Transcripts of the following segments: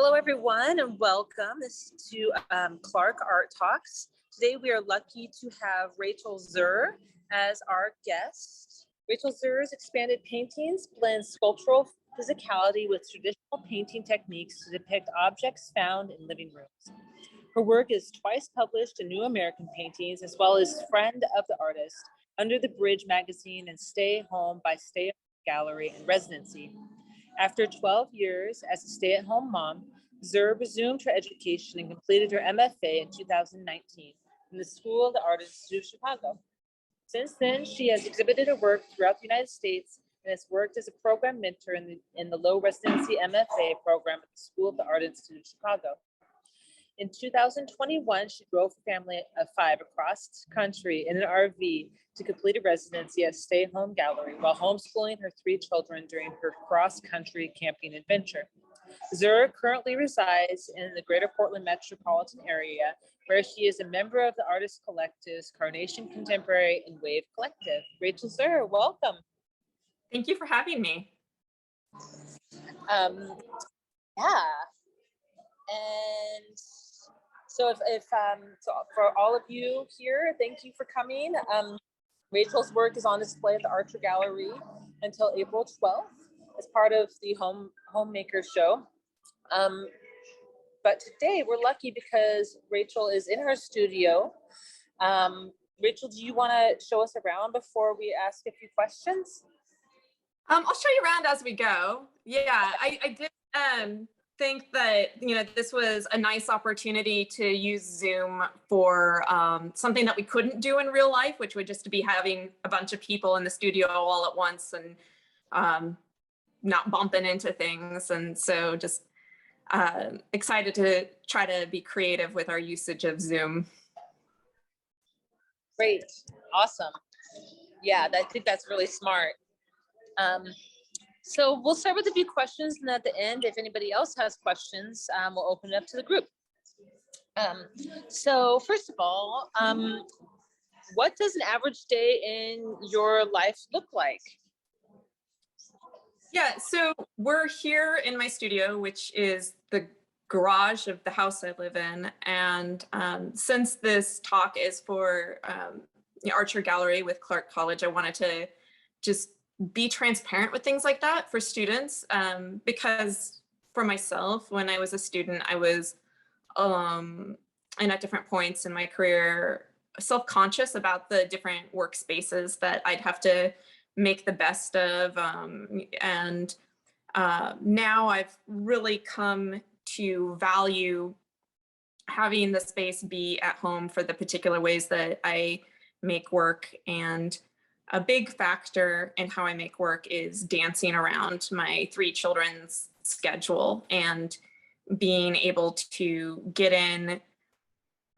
Hello, everyone, and welcome to Clark Art Talks. Today, we are lucky to have Rachael Zur as our guest. Rachael Zur's expanded paintings blend sculptural physicality with traditional painting techniques to depict objects found in living rooms. Her work is twice published in New American Paintings, as well as Friend of the Artist, Under the Bridge magazine, and Stay Home by Stay Gallery and Residency. After 12 years as a stay-at-home mom, Zur resumed her education and completed her MFA in 2019 from the School of the Art Institute of Chicago. Since then, she has exhibited her work throughout the United States and has worked as a program mentor in the Low Residency MFA Program at the School of the Art Institute of Chicago. In 2021, she drove a family of 5 across country in an RV to complete a residency at Stay Home Gallery while homeschooling her 3 children during her cross-country camping adventure. Zur currently resides in the greater Portland Metropolitan area, where she is a member of the artist collectives Carnation Contemporary and Wave Collective. Rachael Zur, welcome. Thank you for having me. Yeah. And so so for all of you here, thank you for coming. Rachael's work is on display at the Archer Gallery until April 12th as part of the Homemaker Show. But today we're lucky because Rachael is in her studio. Rachael, do you want to show us around before we ask a few questions? I'll show you around as we go. Yeah, I did think that, this was a nice opportunity to use Zoom for something that we couldn't do in real life, which would just be having a bunch of people in the studio all at once and not bumping into things. And so just excited to try to be creative with our usage of Zoom. Great, awesome. Yeah, I think that's really smart. So we'll start with a few questions, and at the end, if anybody else has questions, we'll open it up to the group. So first of all, what does an average day in your life look like? Yeah, so we're here in my studio, which is the garage of the house I live in. And since this talk is for the Archer Gallery with Clark College, I wanted to just be transparent with things like that for students, because for myself, when I was a student, I was, and at different points in my career, self-conscious about the different workspaces that I'd have to make the best of. And now I've really come to value having the space be at home for the particular ways that I make work. And a big factor in how I make work is dancing around my 3 children's schedule and being able to get in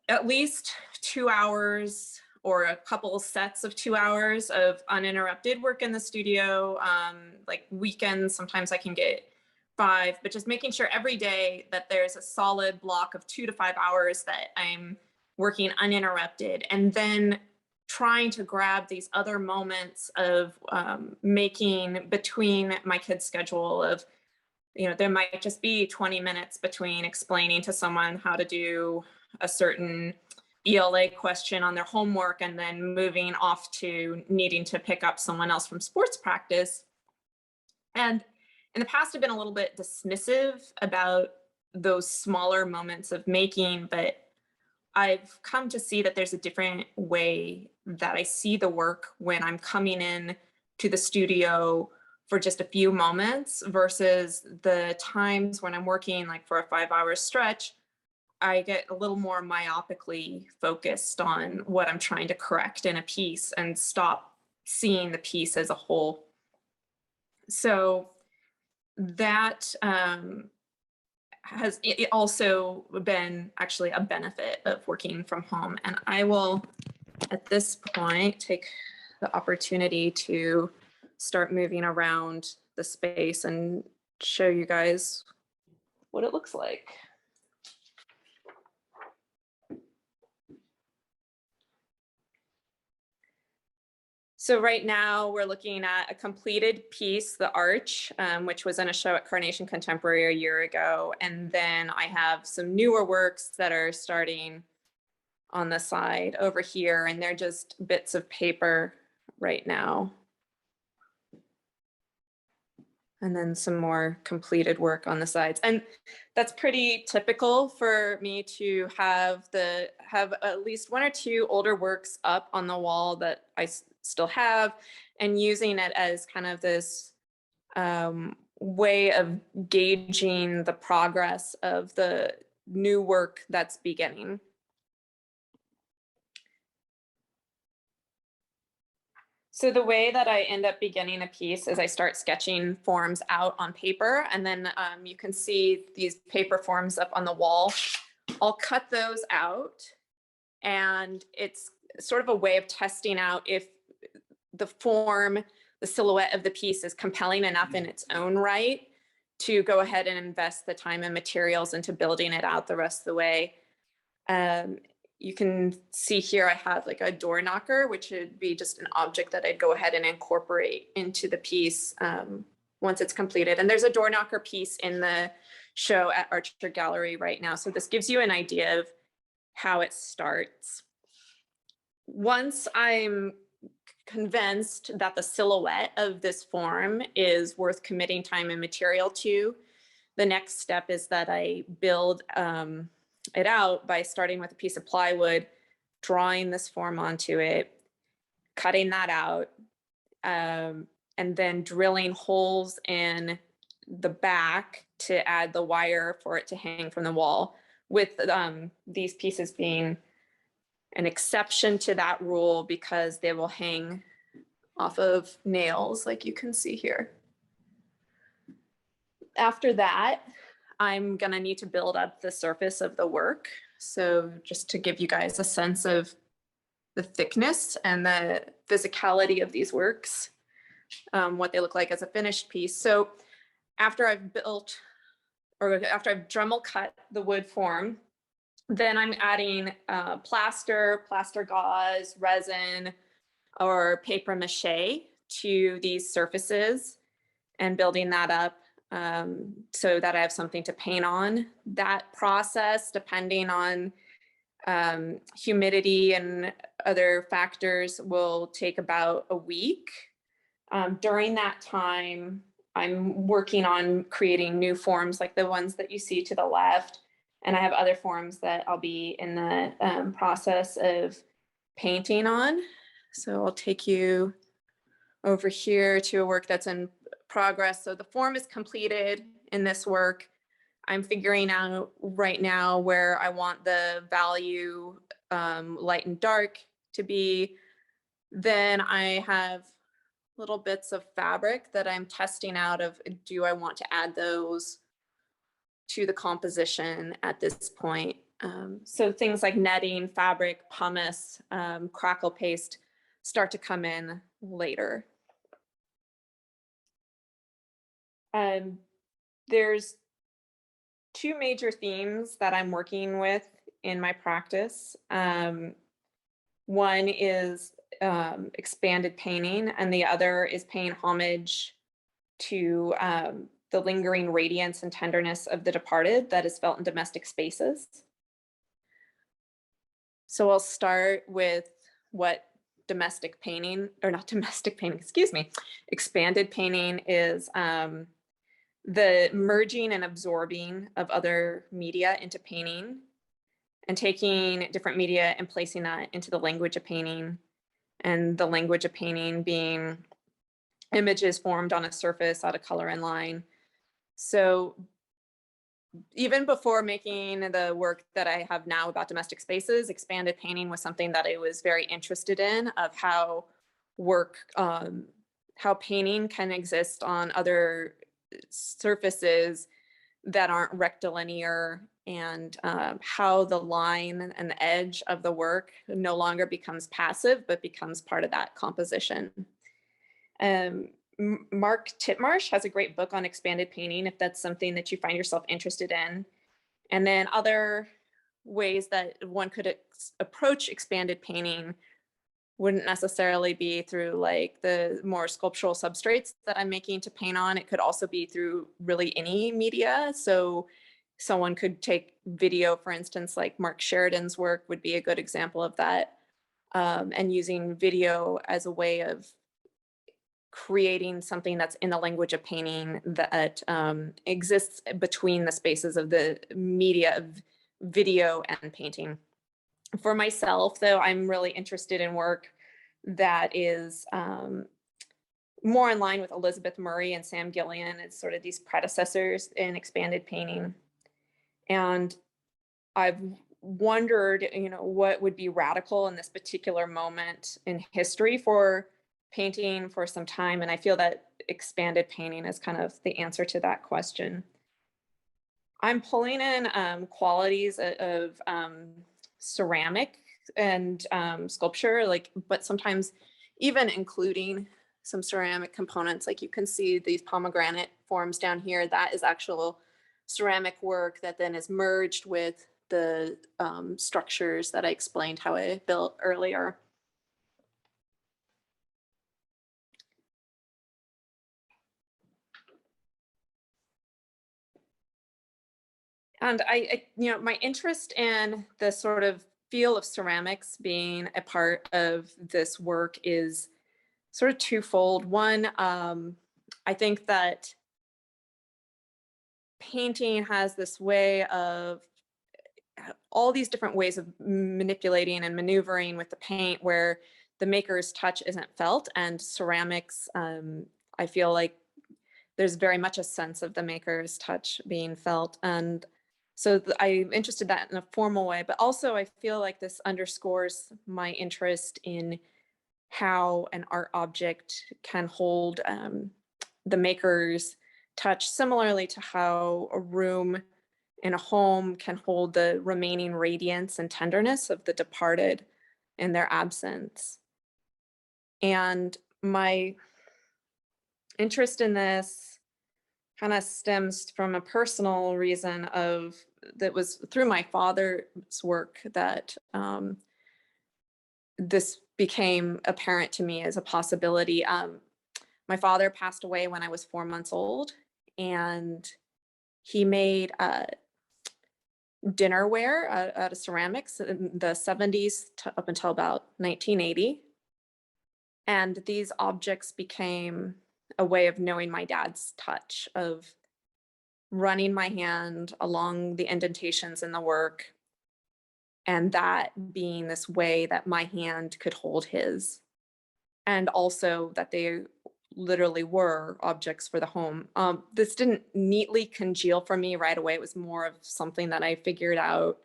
at least 2 hours or a couple sets of 2 hours of uninterrupted work in the studio. Like weekends, sometimes I can get 5, but just making sure every day that there's a solid block of 2 to 5 hours that I'm working uninterrupted, and then trying to grab these other moments of making between my kids' schedule of, there might just be 20 minutes between explaining to someone how to do a certain ELA question on their homework and then moving off to needing to pick up someone else from sports practice. And in the past, I've been a little bit dismissive about those smaller moments of making, but I've come to see that there's a different way that I see the work when I'm coming in to the studio for just a few moments versus the times when I'm working like for a 5-hour stretch. I get a little more myopically focused on what I'm trying to correct in a piece and stop seeing the piece as a whole. So that has also been actually a benefit of working from home. And I will, at this point, take the opportunity to start moving around the space and show you guys what it looks like. So right now we're looking at a completed piece, the arch, which was in a show at Carnation Contemporary a year ago. And then I have some newer works that are starting on the side over here, and they're just bits of paper right now. And then some more completed work on the sides. And that's pretty typical for me to have at least one or two older works up on the wall that I still have, and using it as kind of this way of gauging the progress of the new work that's beginning. So the way that I end up beginning a piece is I start sketching forms out on paper, and then you can see these paper forms up on the wall. I'll cut those out, and it's sort of a way of testing out if the form, the silhouette of the piece is compelling enough in its own right to go ahead and invest the time and materials into building it out the rest of the way. You can see here I have like a door knocker, which would be just an object that I'd go ahead and incorporate into the piece once it's completed. And there's a door knocker piece in the show at Archer Gallery right now. So this gives you an idea of how it starts. Once I'm convinced that the silhouette of this form is worth committing time and material to, the next step is that I build it out by starting with a piece of plywood, drawing this form onto it, cutting that out, and then drilling holes in the back to add the wire for it to hang from the wall, with these pieces being an exception to that rule because they will hang off of nails like you can see here. After that, I'm gonna need to build up the surface of the work. So just to give you guys a sense of the thickness and the physicality of these works, what they look like as a finished piece. So after I've built, or after I've Dremel cut the wood form, then I'm adding plaster gauze, resin, or paper mache to these surfaces and building that up so that I have something to paint on. That process, depending on humidity and other factors, will take about a week. During that time, I'm working on creating new forms like the ones that you see to the left. And I have other forms that I'll be in the process of painting on. So I'll take you over here to a work that's in progress. So the form is completed in this work. I'm figuring out right now where I want the value light and dark to be. Then I have little bits of fabric that I'm testing out of, do I want to add those to the composition at this point? So things like netting, fabric, pumice, crackle paste start to come in later. There's two major themes that I'm working with in my practice. One is expanded painting, and the other is paying homage to the lingering radiance and tenderness of the departed that is felt in domestic spaces. So I'll start with what domestic painting, or not domestic painting, excuse me, expanded painting is. The merging and absorbing of other media into painting, and taking different media and placing that into the language of painting, and the language of painting being images formed on a surface out of color and line. So even before making the work that I have now about domestic spaces, expanded painting was something that I was very interested in, of how how painting can exist on other surfaces that aren't rectilinear, and how the line and the edge of the work no longer becomes passive, but becomes part of that composition. Mark Titmarsh has a great book on expanded painting, if that's something that you find yourself interested in. And then other ways that one could approach expanded painting wouldn't necessarily be through like the more sculptural substrates that I'm making to paint on. It could also be through really any media. So someone could take video, for instance, like Mark Sheridan's work would be a good example of that. And using video as a way of creating something that's in the language of painting that exists between the spaces of the media of video and painting. For myself, though, I'm really interested in work that is more in line with Elizabeth Murray and Sam Gillian. It's sort of these predecessors in expanded painting. And I've wondered, what would be radical in this particular moment in history for painting for some time. And I feel that expanded painting is kind of the answer to that question. I'm pulling in qualities of ceramic and sculpture, but sometimes even including some ceramic components. Like you can see these pomegranate forms down here. That is actual ceramic work that then is merged with the structures that I explained how I built earlier. And my interest in the sort of feel of ceramics being a part of this work is sort of twofold. One, I think that painting has this way of all these different ways of manipulating and maneuvering with the paint where the maker's touch isn't felt, and ceramics, I feel like there's very much a sense of the maker's touch being felt. And so I'm interested in that in a formal way, but also I feel like this underscores my interest in how an art object can hold the maker's touch, similarly to how a room in a home can hold the remaining radiance and tenderness of the departed in their absence. And my interest in this kind of stems from a personal reason that was through my father's work that this became apparent to me as a possibility. My father passed away when I was 4 months old, and he made dinnerware out of ceramics in the 70s up until about 1980. And these objects became a way of knowing my dad's touch, of running my hand along the indentations in the work, and that being this way that my hand could hold his, and also that they literally were objects for the home. This didn't neatly congeal for me right away. It was more of something that I figured out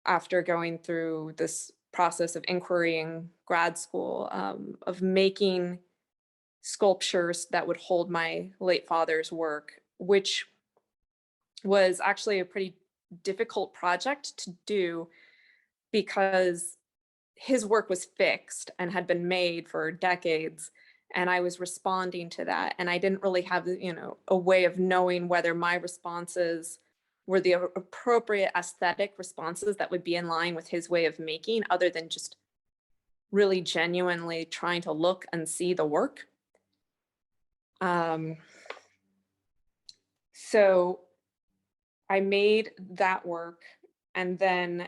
after going through this process of inquiry in grad school, of making sculptures that would hold my late father's work, which was actually a pretty difficult project to do because his work was fixed and had been made for decades, and I was responding to that, and I didn't really have a way of knowing whether my responses were the appropriate aesthetic responses that would be in line with his way of making, other than just really genuinely trying to look and see the work. So I made that work, and then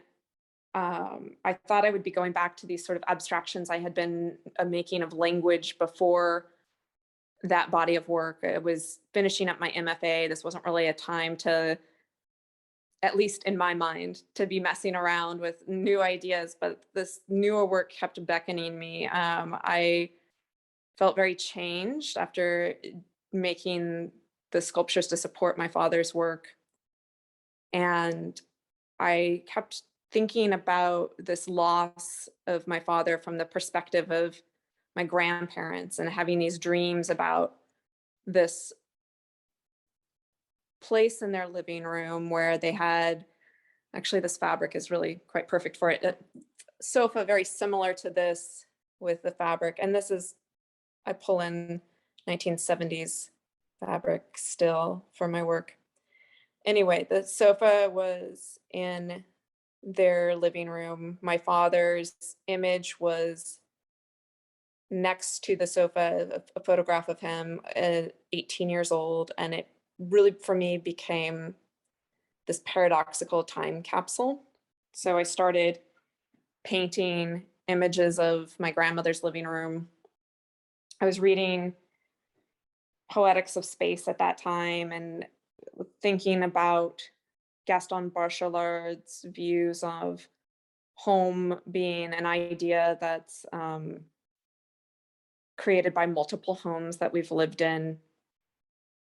I thought I would be going back to these sort of abstractions I had been making of language before that body of work. I was finishing up my MFA. This wasn't really a time to, at least in my mind, to be messing around with new ideas, but this newer work kept beckoning me. I felt very changed after making the sculptures to support my father's work. And I kept thinking about this loss of my father from the perspective of my grandparents, and having these dreams about this place in their living room where they had, actually this fabric is really quite perfect for it, a sofa very similar to this with the fabric. And this is, I pull in 1970s fabric still for my work. Anyway, the sofa was in their living room. My father's image was next to the sofa a photograph of him at 18 years old. And it really, for me, became this paradoxical time capsule. So I started painting images of my grandmother's living room. I was reading Poetics of Space at that time and thinking about Gaston Bachelard's views of home being an idea that's created by multiple homes that we've lived in,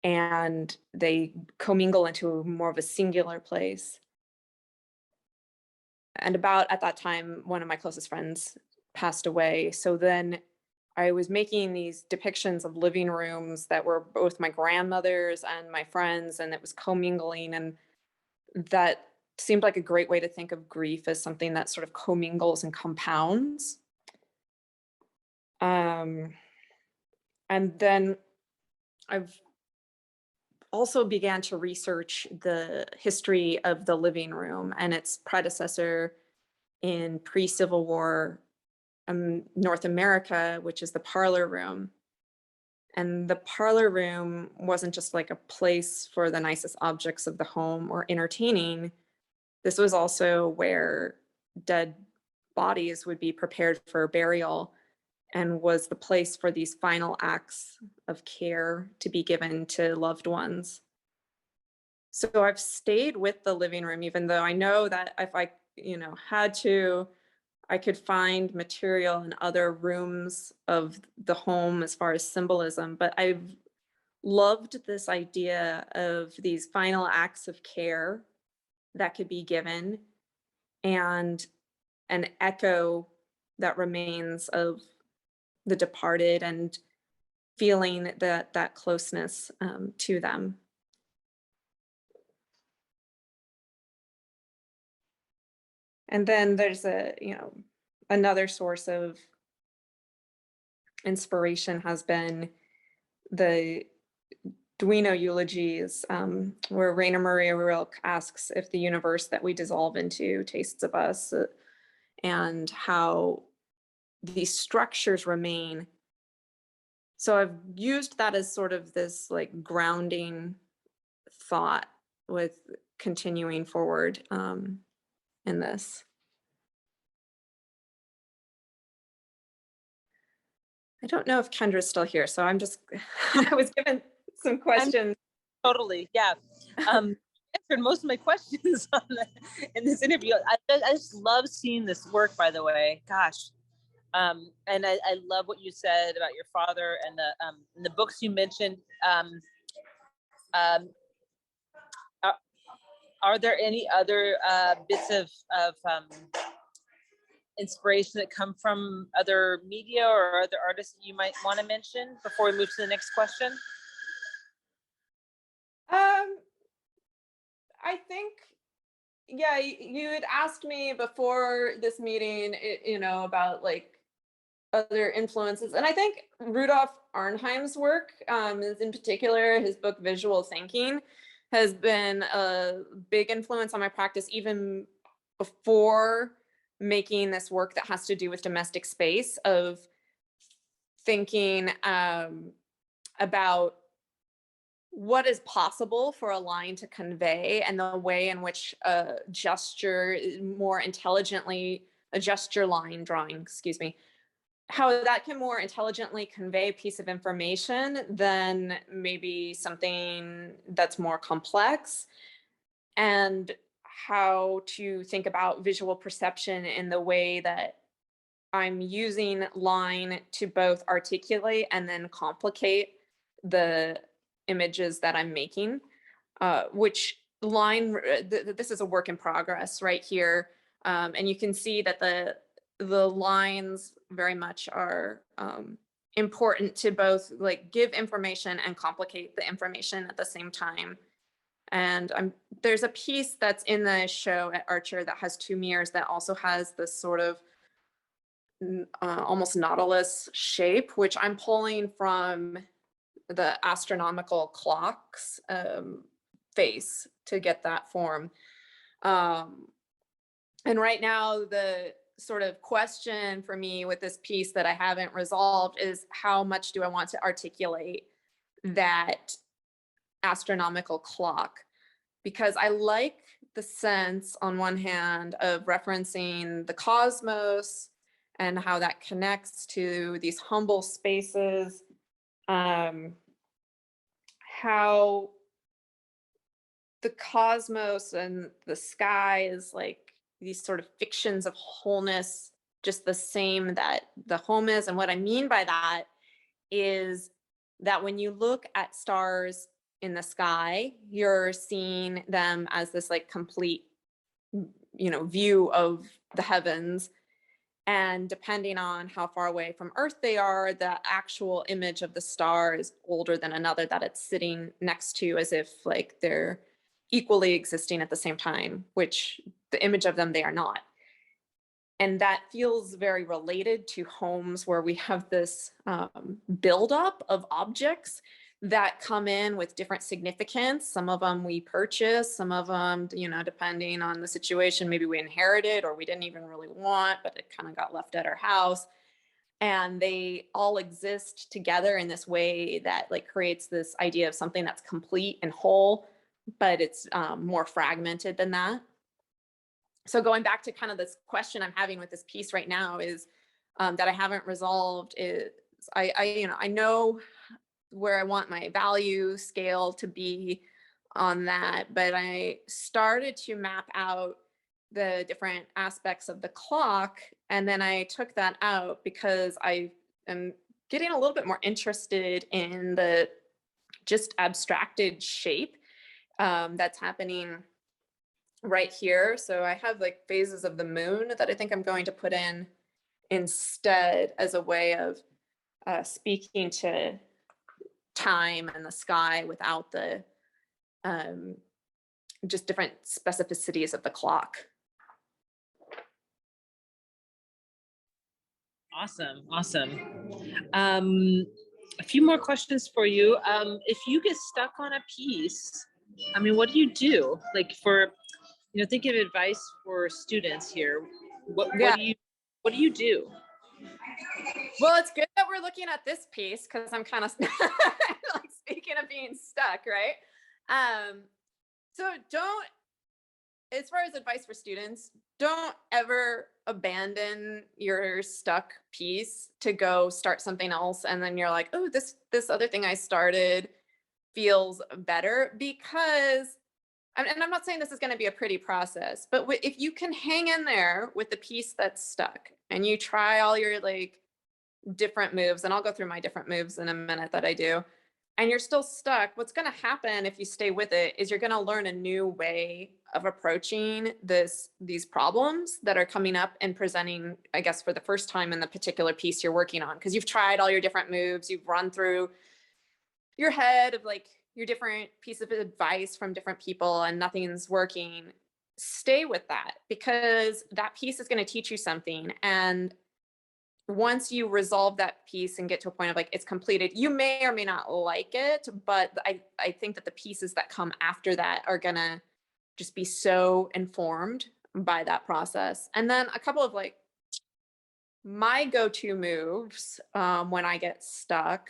and they commingle into more of a singular place. And about at that time, one of my closest friends passed away. So then I was making these depictions of living rooms that were both my grandmother's and my friends, and it was commingling. And that seemed like a great way to think of grief as something that sort of commingles and compounds. And then I've also began to research the history of the living room and its predecessor in pre-Civil War North America, which is the parlor room. And the parlor room wasn't just like a place for the nicest objects of the home or entertaining. This was also where dead bodies would be prepared for burial, and was the place for these final acts of care to be given to loved ones. So I've stayed with the living room, even though I know that if I, had to, I could find material in other rooms of the home as far as symbolism. But I've loved this idea of these final acts of care that could be given, and an echo that remains of the departed, and feeling that closeness to them. And then there's another source of inspiration has been the Duino eulogies, where Rainer Maria Rilke asks if the universe that we dissolve into tastes of us, and how these structures remain. So I've used that as sort of this like grounding thought with continuing forward in this. I don't know if Kendra's still here, so I'm just, I was given some questions. Totally, yeah. Answered most of my questions in this interview. I just love seeing this work, by the way. Gosh. And I love what you said about your father and the books you mentioned. Are there any other bits of inspiration that come from other media or other artists that you might want to mention before we move to the next question? I think, yeah, you had asked me before this meeting, about like other influences. And I think Rudolf Arnheim's work, in particular, his book Visual Thinking, has been a big influence on my practice, even before making this work that has to do with domestic space, of thinking about what is possible for a line to convey, and the way in which a gesture more intelligently, a gesture line drawing, excuse me, how that can more intelligently convey a piece of information than maybe something that's more complex, and how to think about visual perception in the way that I'm using line to both articulate and then complicate the images that I'm making, which line, this is a work in progress right here. And you can see that the lines very much are important to both like give information and complicate the information at the same time. And there's a piece that's in the show at Archer that has two mirrors that also has this sort of almost nautilus shape, which I'm pulling from the astronomical clocks face to get that form. And right now sort of question for me with this piece that I haven't resolved is how much do I want to articulate that astronomical clock? Because I like the sense on one hand of referencing the cosmos and how that connects to these humble spaces, how the cosmos and the sky is like these sort of fictions of wholeness, just the same that the home is. And what I mean by that is that when you look at stars in the sky, you're seeing them as this like complete, view of the heavens. And depending on how far away from Earth they are, the actual image of the star is older than another that it's sitting next to, as if like they're equally existing at the same time, which the image of them, they are not. And that feels very related to homes where we have this buildup of objects that come in with different significance. Some of them we purchase, some of them, depending on the situation, maybe we inherited or we didn't even really want, but it kind of got left at our house. And they all exist together in this way that like creates this idea of something that's complete and whole, but it's more fragmented than that. So going back to kind of this question I'm having with this piece right now is that I haven't resolved is I know where I want my value scale to be on that, but I started to map out the different aspects of the clock. And then I took that out because I am getting a little bit more interested in the just abstracted shape that's happening right here. So I have like phases of the moon that I think I'm going to put in instead as a way of speaking to time and the sky without the just different specificities of the clock. Awesome. A few more questions for you. If you get stuck on a piece, what do you do? Like for, think of advice for students here. What do you do? Well, it's good that we're looking at this piece because I'm kind of like speaking of being stuck, right? So as far as advice for students, don't ever abandon your stuck piece to go start something else. And then you're like, oh, this other thing I started feels better, because, and I'm not saying this is going to be a pretty process, but if you can hang in there with the piece that's stuck and you try all your like different moves, and I'll go through my different moves in a minute that I do, and you're still stuck, what's going to happen if you stay with it is you're going to learn a new way of approaching these problems that are coming up and presenting, I guess, for the first time in the particular piece you're working on, because you've tried all your different moves, you've run through your head of like your different piece of advice from different people and nothing's working. Stay with that, because that piece is going to teach you something. And once you resolve that piece and get to a point of like it's completed, you may or may not like it, but I think that the pieces that come after that are gonna just be so informed by that process. And then a couple of like my go-to moves when I get stuck,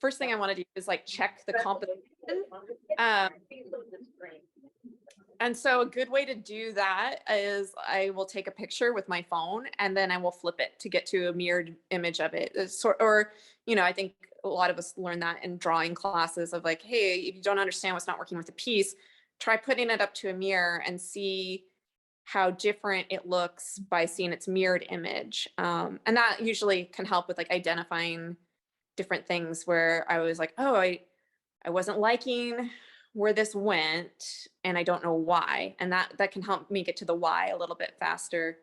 first thing I want to do is like check the composition. And so a good way to do that is I will take a picture with my phone and then I will flip it to get to a mirrored image of it. I think a lot of us learn that in drawing classes of like, hey, if you don't understand what's not working with the piece, try putting it up to a mirror and see how different it looks by seeing its mirrored image. And that usually can help with like identifying different things where I was like, oh, I wasn't liking where this went and I don't know why. And that can help me get to the why a little bit faster.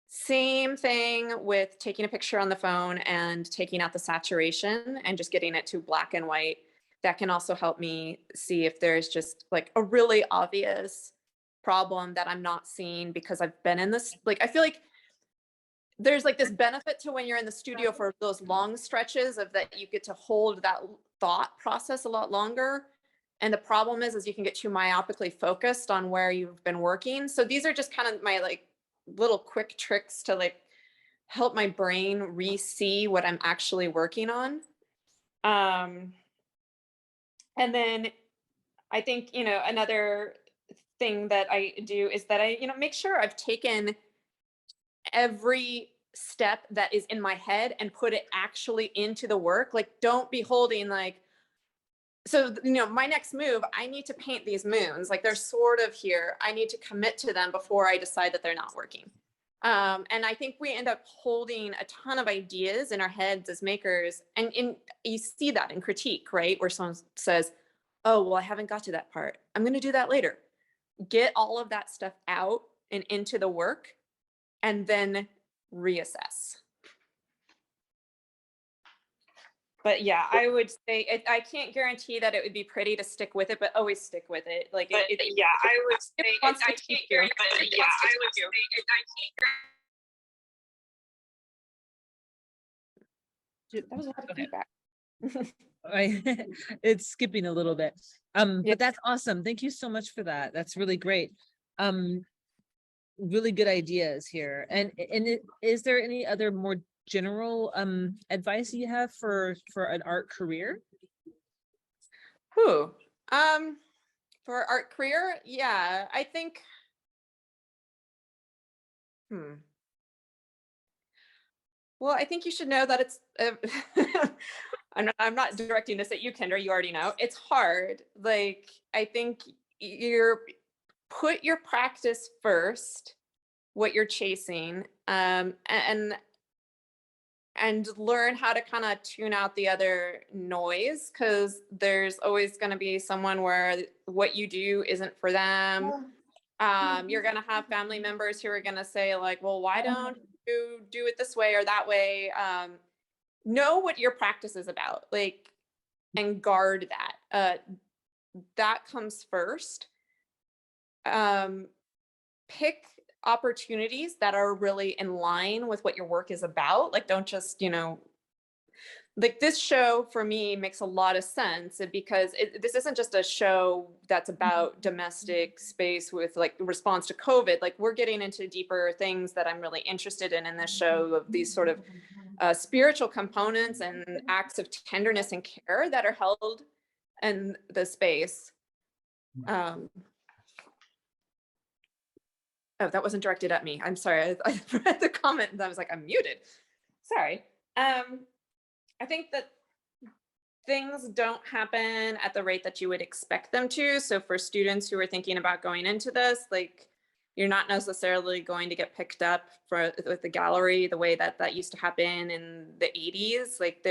Same thing with taking a picture on the phone and taking out the saturation and just getting it to black and white. That can also help me see if there's just like a really obvious problem that I'm not seeing because I've been in this. Like, I feel like there's like this benefit to when you're in the studio for those long stretches of that you get to hold that thought process a lot longer. And the problem is you can get too myopically focused on where you've been working. So these are just kind of my like little quick tricks to like help my brain re-see what I'm actually working on. Um, and then I think, another thing that I do is that I, make sure I've taken every step that is in my head and put it actually into the work. Like, don't be holding like, so, my next move, I need to paint these moons. Like they're sort of here. I need to commit to them before I decide that they're not working. And I think we end up holding a ton of ideas in our heads as makers. And you see that in critique, right? Where someone says, oh, well, I haven't got to that part. I'm going to do that later. Get all of that stuff out and into the work and then reassess. But yeah, I would say I can't guarantee that it would be pretty to stick with it, but always stick with it. Like, yeah, I would say I can't guarantee, but yeah, I would say that was a lot of feedback. Right. It's skipping a little bit. But that's awesome. Thank you so much for that. That's really great. Really good ideas here. And is there any other more general advice you have for an art career? For art career, yeah, I think. Well, I think you should know that it's. I'm not directing this at you, Kendra. You already know it's hard. Like, I think put your practice first, what you're chasing, and learn how to kind of tune out the other noise, because there's always going to be someone where what you do isn't for them. You're going to have family members who are going to say like, well, why don't you do it this way or that way? Know what your practice is about, like, and guard that. That comes first. Pick opportunities that are really in line with what your work is about. Like, don't just, like this show for me makes a lot of sense because this isn't just a show that's about domestic space with like response to COVID. Like, we're getting into deeper things that I'm really interested in this show, of these sort of spiritual components and acts of tenderness and care that are held in the space. Oh, that wasn't directed at me. I'm sorry. I read the comment and I was like, I'm muted. Sorry. I think that things don't happen at the rate that you would expect them to. So for students who are thinking about going into this, like, you're not necessarily going to get picked up with the gallery the way that used to happen in the 80s. Like,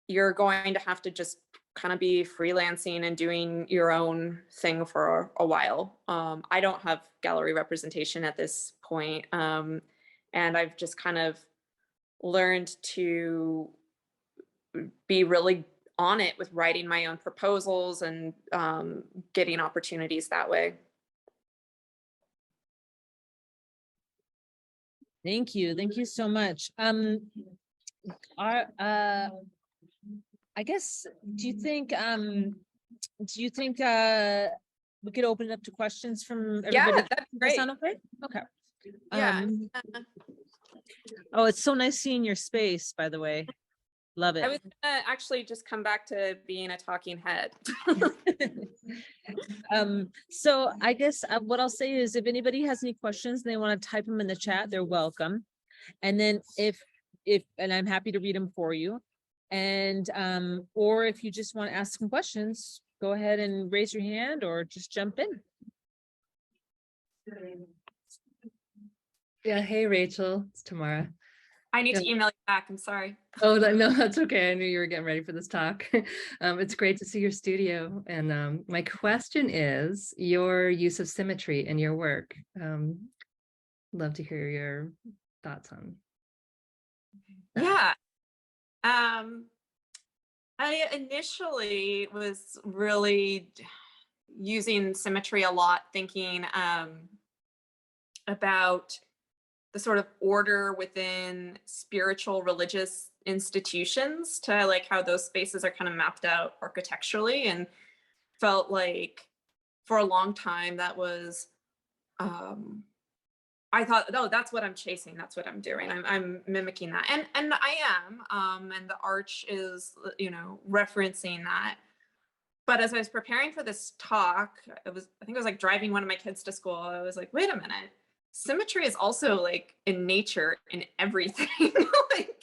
you're going to have to just kind of be freelancing and doing your own thing for a while. I don't have gallery representation at this point. And I've just kind of learned to be really on it with writing my own proposals and getting opportunities that way. Thank you. Thank you so much. I guess, do you think we could open it up to questions from everybody? Yeah, that's Does that great. sound okay? Okay. Yeah. Oh, it's so nice seeing your space, by the way. Love it. I was gonna actually just come back to being a talking head. So I guess what I'll say is, if anybody has any questions and they want to type them in the chat, they're welcome. And then and I'm happy to read them for you. And or if you just want to ask some questions, go ahead and raise your hand or just jump in. Yeah, hey Rachel, it's Tamara. I need to email you back. I'm sorry. Oh no, that's okay. I knew you were getting ready for this talk. It's great to see your studio. And my question is your use of symmetry in your work. Love to hear your thoughts on that. Yeah. I initially was really using symmetry a lot, thinking about the sort of order within spiritual religious institutions, to like how those spaces are kind of mapped out architecturally, and felt like for a long time that was I thought, oh, that's what I'm chasing. That's what I'm doing. I'm mimicking that. And I am, and the arch is, you know, referencing that. But as I was preparing for this talk, I think it was like driving one of my kids to school. I was like, wait a minute. Symmetry is also like in nature, in everything. Like,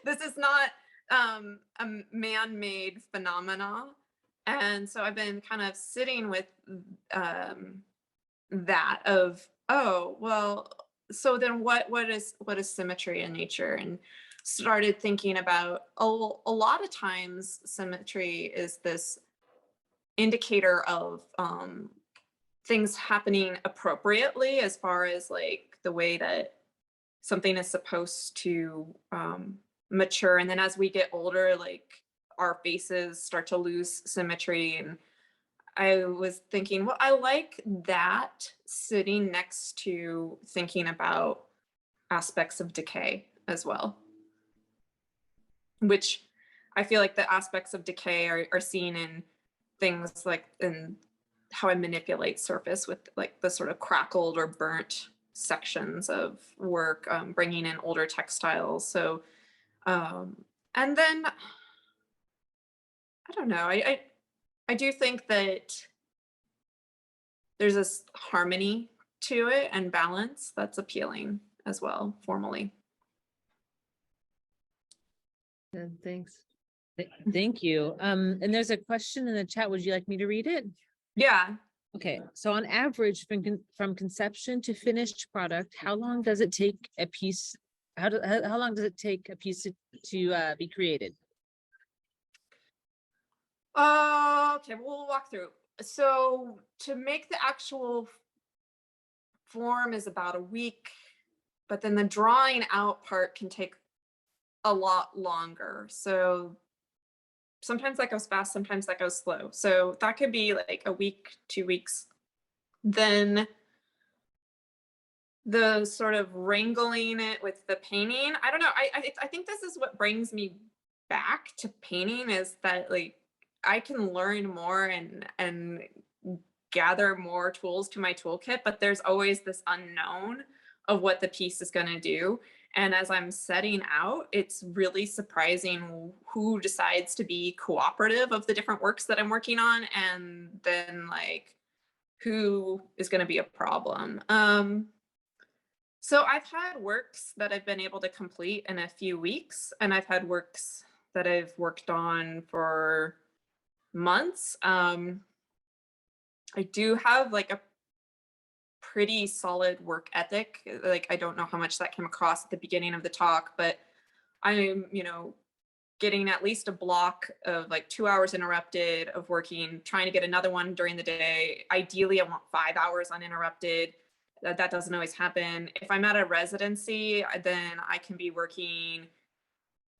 this is not a man-made phenomena. And so I've been kind of sitting with that of, oh, well, so then what is symmetry in nature? And started thinking about, oh, a lot of times symmetry is this indicator of things happening appropriately, as far as like the way that something is supposed to mature. And then as we get older, like our faces start to lose symmetry. And I was thinking, well, I like that sitting next to thinking about aspects of decay as well, which I feel like the aspects of decay are seen in things like in how I manipulate surface with like the sort of crackled or burnt sections of work, bringing in older textiles. So, and then, I don't know, I do think that there's this harmony to it and balance that's appealing as well, formally. Good, thanks. Thank you. And there's a question in the chat. Would you like me to read it? Yeah. Okay, so on average, from conception to finished product, how long does it take a piece? How long does it take a piece to be created? Okay, we'll walk through. So to make the actual form is about a week, but then the drawing out part can take a lot longer. So sometimes that goes fast, sometimes that goes slow. So that could be like a week, 2 weeks. Then the sort of wrangling it with the painting, I don't know. I think this is what brings me back to painting, is that like I can learn more and gather more tools to my toolkit, but there's always this unknown of what the piece is going to do. And as I'm setting out, it's really surprising who decides to be cooperative of the different works that I'm working on, and then like who is going to be a problem. So I've had works that I've been able to complete in a few weeks, and I've had works that I've worked on for months. I do have like a pretty solid work ethic. Like, I don't know how much that came across at the beginning of the talk, but I'm, you know, getting at least a block of like 2 hours interrupted of working, trying to get another one during the day. Ideally, I want 5 hours uninterrupted. That doesn't always happen. If I'm at a residency, then I can be working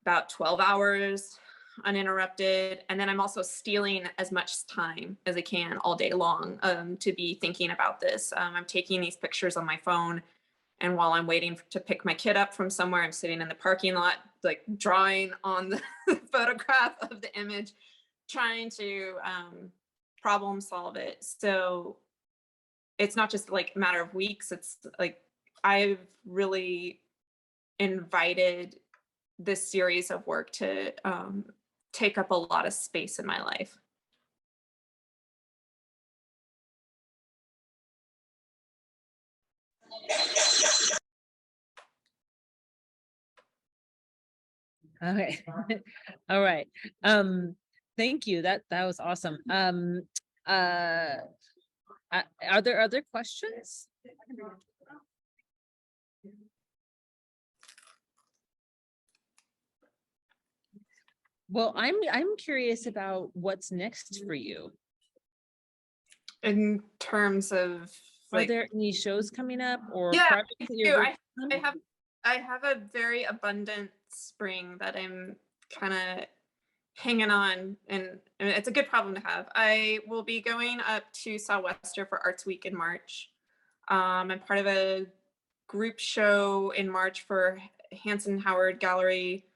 about 12 hours uninterrupted. And then I'm also stealing as much time as I can all day long to be thinking about this. I'm taking these pictures on my phone, and while I'm waiting to pick my kid up from somewhere, I'm sitting in the parking lot, like drawing on the photograph of the image, trying to problem solve it. So it's not just like a matter of weeks. It's like I've really invited this series of work to take up a lot of space in my life. Okay. All right. Thank you. That was awesome. Are there other questions? Well, I'm curious about what's next for you. In terms of Are like, there any shows coming up or yeah, projects that you're working on? I have a very abundant spring that I'm kind of hanging on, and it's a good problem to have. I will be going up to Southwester for Arts Week in March. I'm part of a group show in March for Hanson Howard Gallery.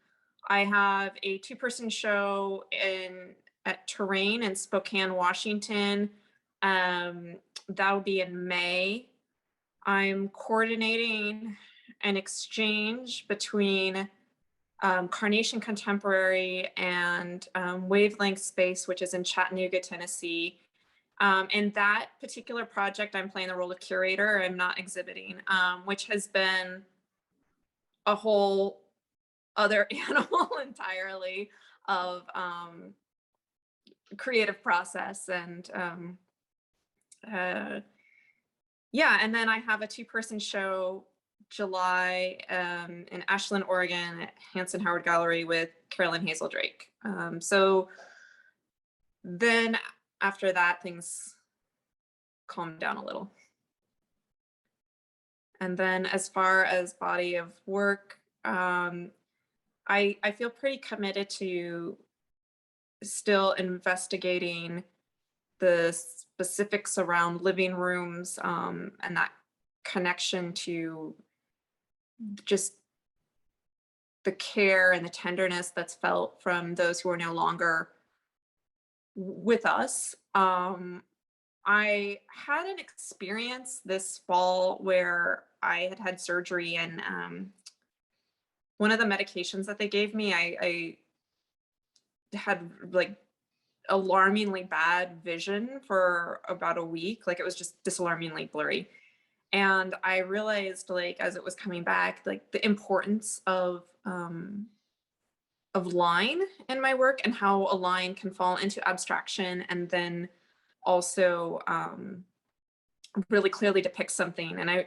I have a 2-person show at Terrain in Spokane, Washington. That'll be in May. I'm coordinating an exchange between Carnation Contemporary and Wavelength Space, which is in Chattanooga, Tennessee. In that particular project, I'm playing the role of curator. I'm not exhibiting, which has been a whole other animal entirely of creative process. And yeah, and then I have a 2-person show July in Ashland, Oregon at Hanson Howard Gallery with Carolyn Hazel Drake. So then after that, things calmed down a little. And then as far as body of work, I feel pretty committed to still investigating the specifics around living rooms and that connection to just the care and the tenderness that's felt from those who are no longer with us. I had an experience this fall where I had surgery, and one of the medications that they gave me, I had like alarmingly bad vision for about a week. Like it was just disalarmingly blurry. And I realized, like, as it was coming back, like the importance of line in my work and how a line can fall into abstraction and then also really clearly depict something. And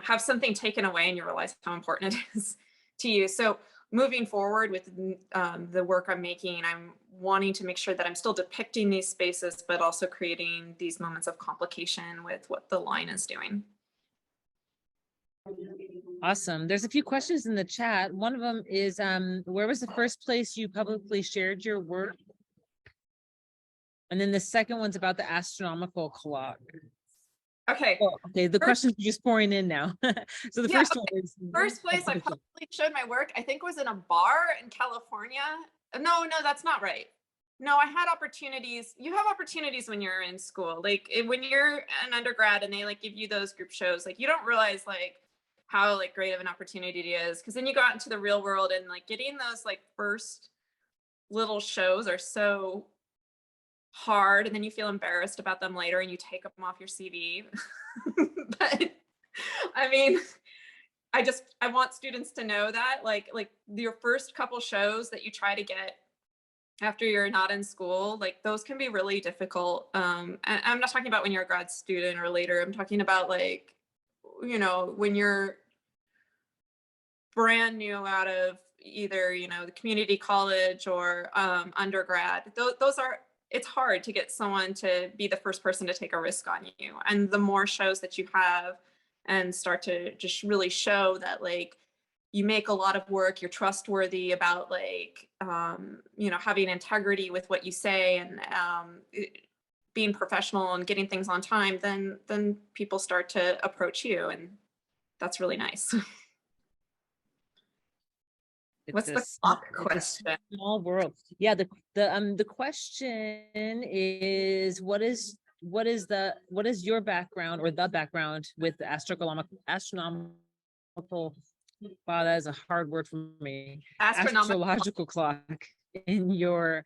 have something taken away and you realize how important it is to you. So moving forward with the work I'm making, I'm wanting to make sure that I'm still depicting these spaces, but also creating these moments of complication with what the line is doing. Awesome. There's a few questions in the chat. One of them is, where was the first place you publicly shared your work? And then the second one's about the astronomical clock. Okay. Oh, okay, the questions are just pouring in now. So the first one is first place I publicly showed my work, I think, was in a bar in California. No, that's not right. No, I had opportunities. You have opportunities when you're in school. Like when you're an undergrad and they like give you those group shows, like you don't realize like how like great of an opportunity it is. Cause then you go out into the real world and like getting those like first little shows are so hard, and then you feel embarrassed about them later and you take them off your CV. But I mean, I want students to know that like your first couple shows that you try to get after you're not in school, like those can be really difficult. And I'm not talking about when you're a grad student or later. I'm talking about like, when you're brand new out of either, the community college or undergrad. It's hard to get someone to be the first person to take a risk on you. And the more shows that you have and start to just really show that like you make a lot of work, you're trustworthy about like, having integrity with what you say and being professional and getting things on time, then people start to approach you, and that's really nice. What's the question? Small world. Yeah, the question is, what is your background or the background with the astronomical, wow, that is a hard word for me. Astrological clock in your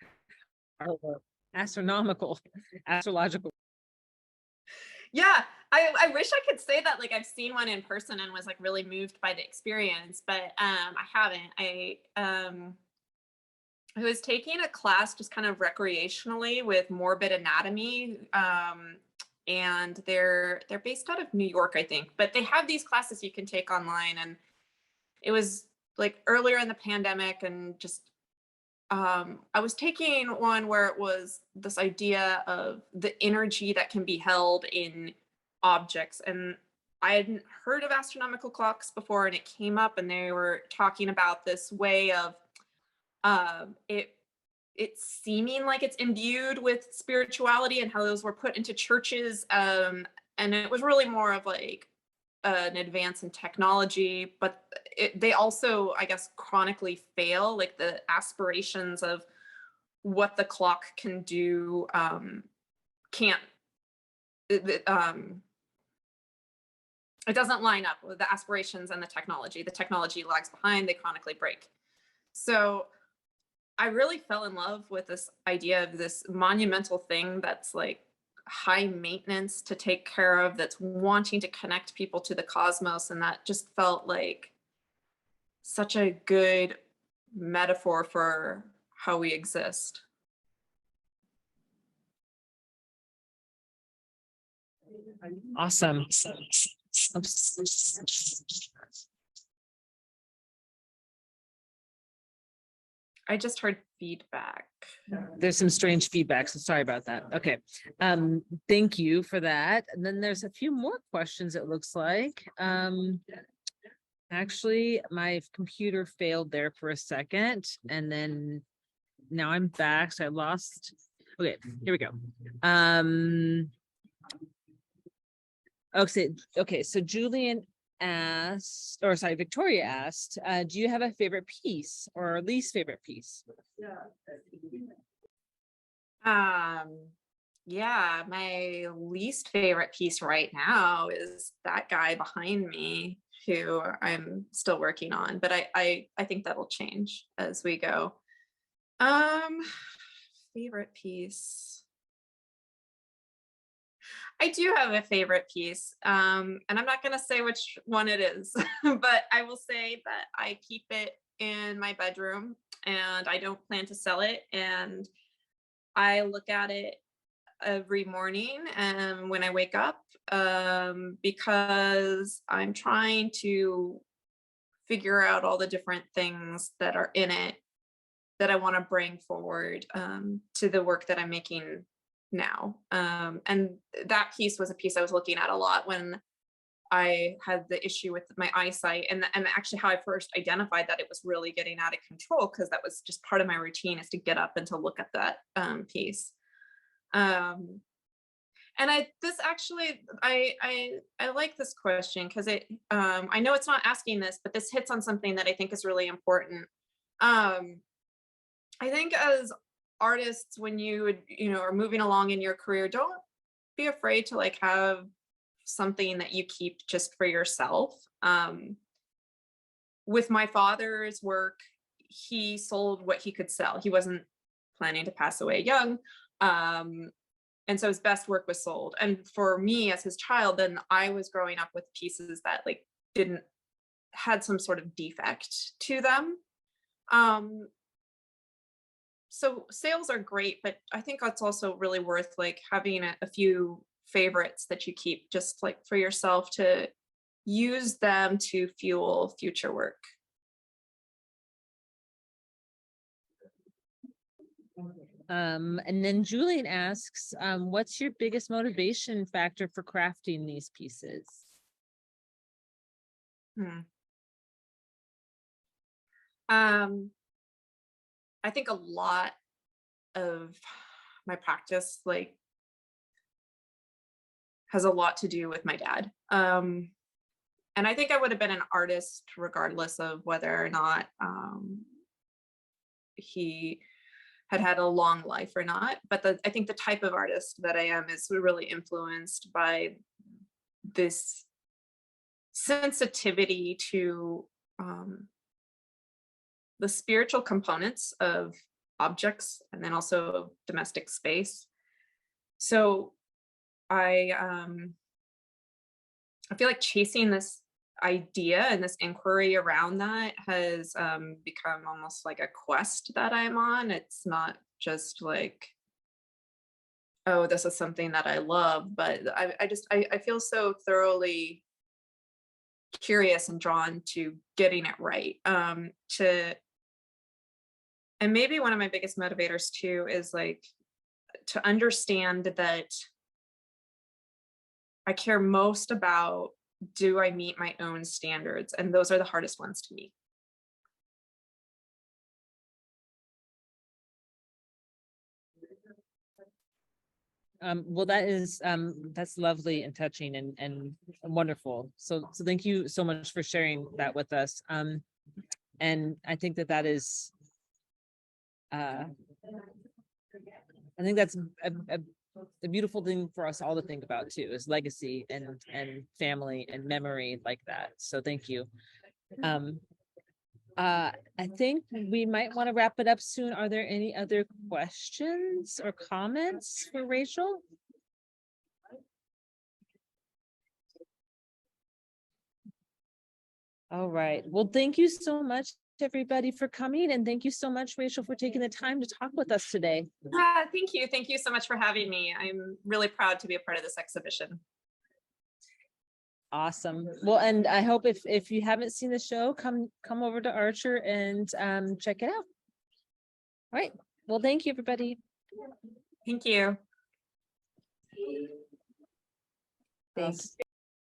astrological. Yeah, I wish I could say that like I've seen one in person and was like really moved by the experience, but I haven't. I was taking a class just kind of recreationally with morbid anatomy, and they're based out of New York, I think, but they have these classes you can take online, and it was like earlier in the pandemic, and just I was taking one where it was this idea of the energy that can be held in objects. And I hadn't heard of astronomical clocks before, and it came up and they were talking about this way of it seeming like it's imbued with spirituality and how those were put into churches. And it was really more of like an advance in technology, but they also, I guess, chronically fail. Like the aspirations of what the clock can do can't it doesn't line up with the aspirations and the technology. The technology lags behind, they chronically break. So I really fell in love with this idea of this monumental thing that's like high maintenance to take care of, that's wanting to connect people to the cosmos. And that just felt like such a good metaphor for how we exist. Awesome. I just heard feedback. There's some strange feedback, so sorry about that. Okay. Thank you for that. And then there's a few more questions, it looks like. Actually, my computer failed there for a second, and then now I'm back, so I lost. Okay, here we go. Okay, so Julian asked, or sorry, Victoria asked, do you have a favorite piece or least favorite piece? Yeah, my least favorite piece right now is that guy behind me who I'm still working on, but I think that'll change as we go. Favorite piece. I do have a favorite piece, and I'm not going to say which one it is, but I will say that I keep it in my bedroom and I don't plan to sell it. And I look at it every morning and when I wake up, because I'm trying to figure out all the different things that are in it that I want to bring forward to the work that I'm making now. And that piece was a piece I was looking at a lot when I had the issue with my eyesight, and actually how I first identified that it was really getting out of control, because that was just part of my routine, is to get up and to look at that piece. And I like this question because I know it's not asking this, but this hits on something that I think is really important. I think as artists, when you are moving along in your career, don't be afraid to like have something that you keep just for yourself. With my father's work, he sold what he could sell. He wasn't planning to pass away young. And so his best work was sold. And for me as his child, then I was growing up with pieces that like had some sort of defect to them. So sales are great, but I think it's also really worth like having a few favorites that you keep just like for yourself, to use them to fuel future work. And then Julian asks, what's your biggest motivation factor for crafting these pieces? I think a lot of my practice like has a lot to do with my dad. And I think I would have been an artist regardless of whether or not he had a long life or not. But I think the type of artist that I am is really influenced by this sensitivity to the spiritual components of objects, and then also domestic space. So I feel like chasing this idea and this inquiry around that has become almost like a quest that I'm on. It's not just like, oh, this is something that I love, but I feel so thoroughly curious and drawn to getting it right. And maybe one of my biggest motivators too is like to understand that I care most about, do I meet my own standards? And those are the hardest ones to meet. Well, that's lovely and touching and wonderful. So thank you so much for sharing that with us. And I think that is, I think that's a the beautiful thing for us all to think about too is legacy and family and memory like that. So thank you. I think we might want to wrap it up soon. Are there any other questions or comments for Rachel? All right. Well, thank you so much, everybody, for coming. And thank you so much, Rachel, for taking the time to talk with us today. Thank you. Thank you so much for having me. I'm really proud to be a part of this exhibition. Awesome. Well, and I hope if you haven't seen the show, come over to Archer and check it out. All right. Well, thank you, everybody. Thank you. Thanks.